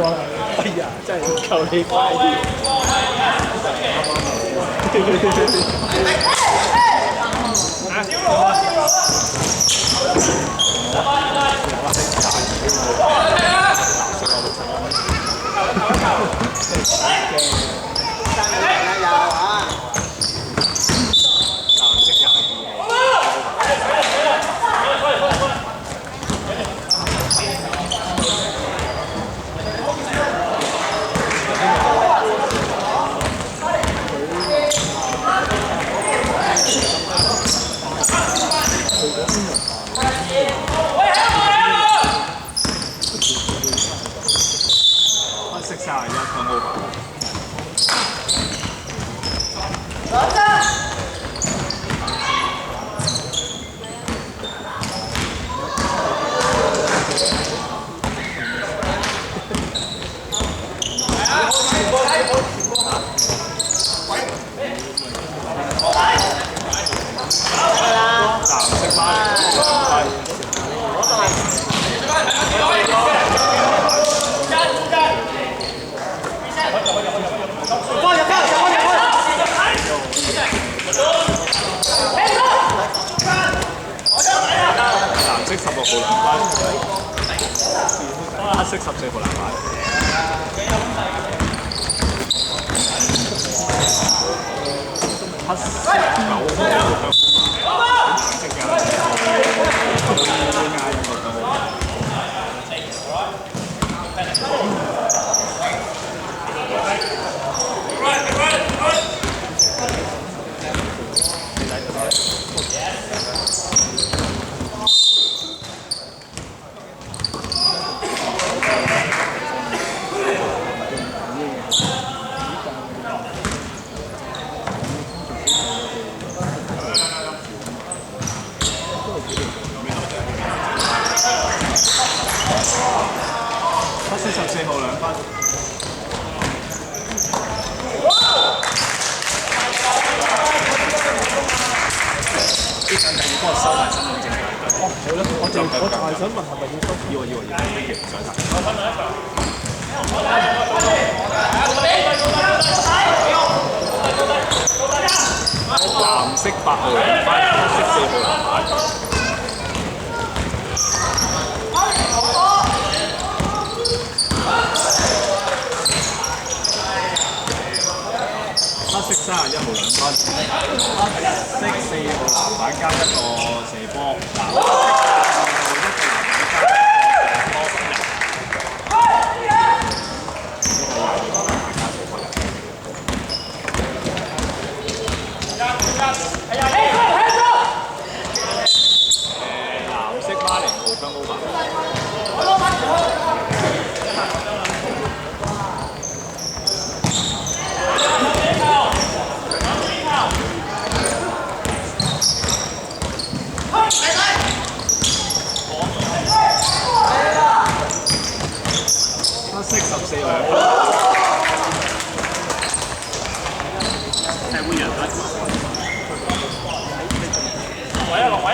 哎呀，真係求你快啲！食31分over。藍色巴黎藍色16號籃板，黑色14號籃板。黑色9號。黑色14號2分。呢陣要幫我收埋身份證嘅。哦，好啦，我係想問係咪要收？要，thank you，唔該晒。藍色8號2分，黑色4號籃板。黑色31號2分，黑色4號籃板加一個射波，藍色80號分over。黑色14號2分，係會人啊！落位啊！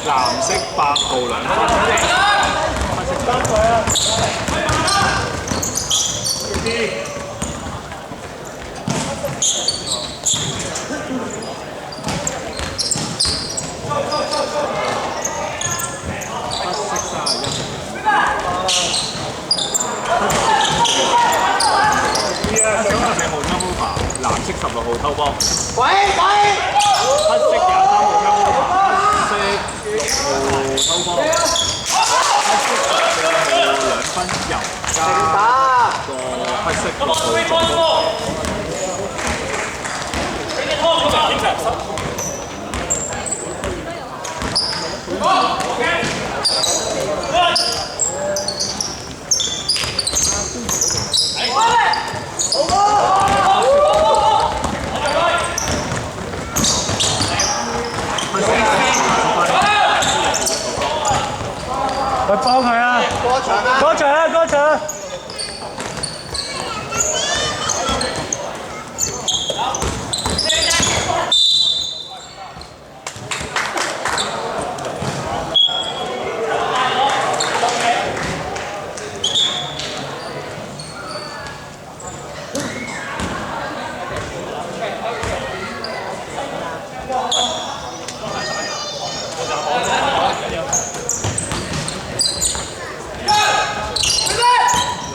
藍色8號2分，黑色3個啊！藍色16號偷波，喂！黑色23號偷波，黑色6號偷波，黑色14號2分油加個黑色6號中波。喂，幫佢啊！過場啊！過場啊！過場！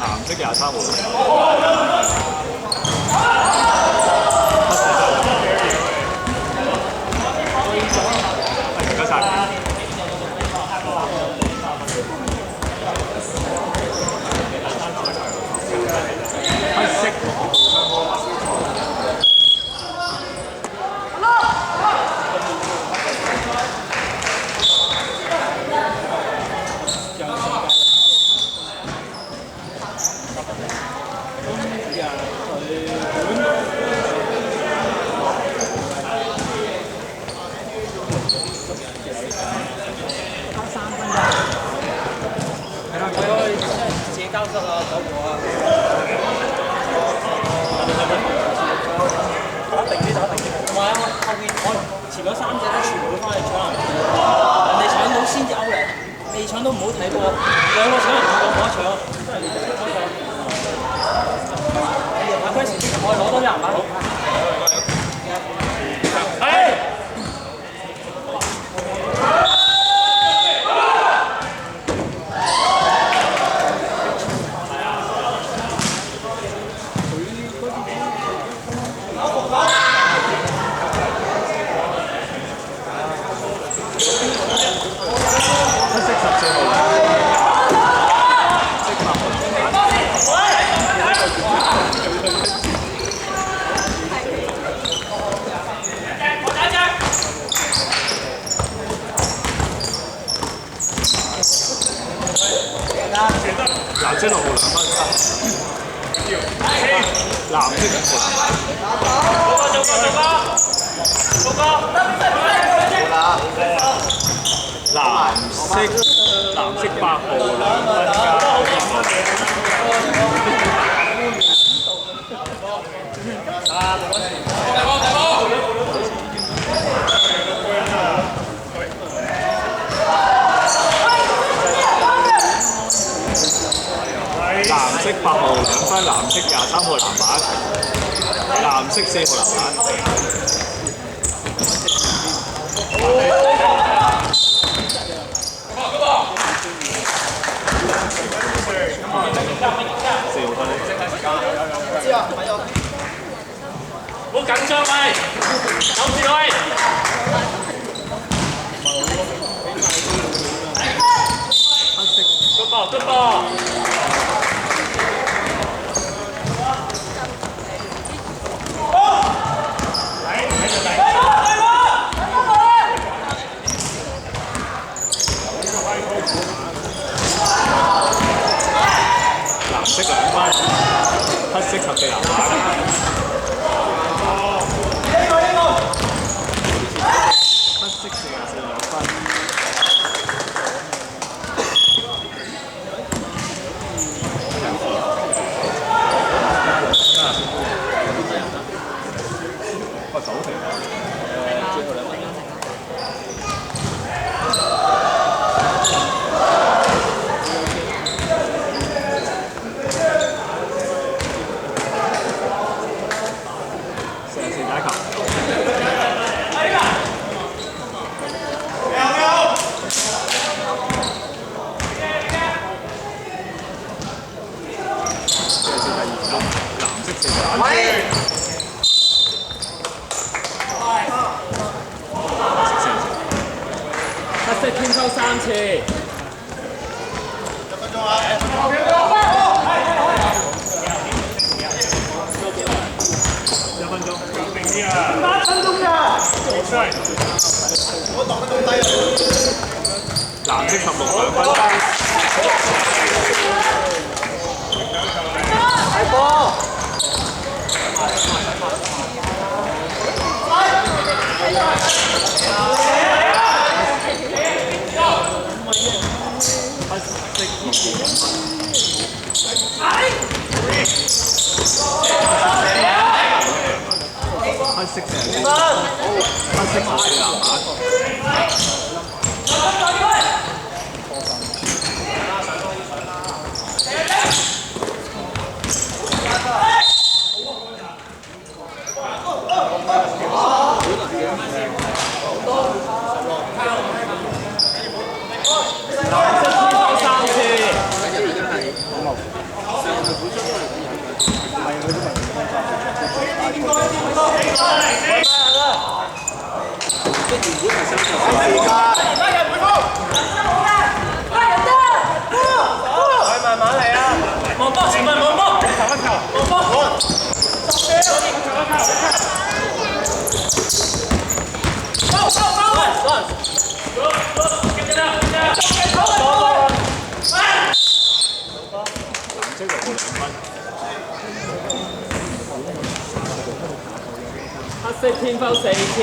藍色23號。唔該晒。黑色。交失啊，走過啊！打定啲，打定啲。唔係啊，後邊我前嗰3隻咧，全部都翻嚟搶籃，人哋搶到先至勾人，未搶到唔好睇波。兩個搶人，兩個冇得搶，真係你哋開咗。阿 Chris， 我攞多啲籃板。係。藍色6號2分，藍色5號。藍色8號2分藍色8號2分，藍色23號籃板，藍色4號籃板。4號分。知啊，係啊。唔好緊張喂，有事喂。黑色。Good ball。藍色2分，黑色14籃板。黑色442分。走停啊！最後2分。44打球。藍色4打。黑色偏抽3次。1分鐘啊！1分鐘。明啲啊！8分鐘咋？我擋得咁低啊！藍色16 2分。大波！慢慢嚟啊！望波，前面望波，望波。黑色天拋4次。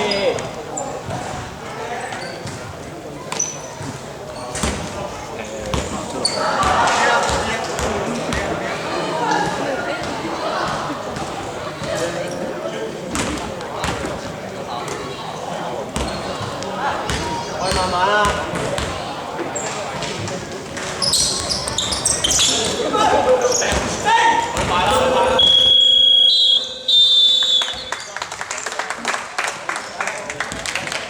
慢慢啊！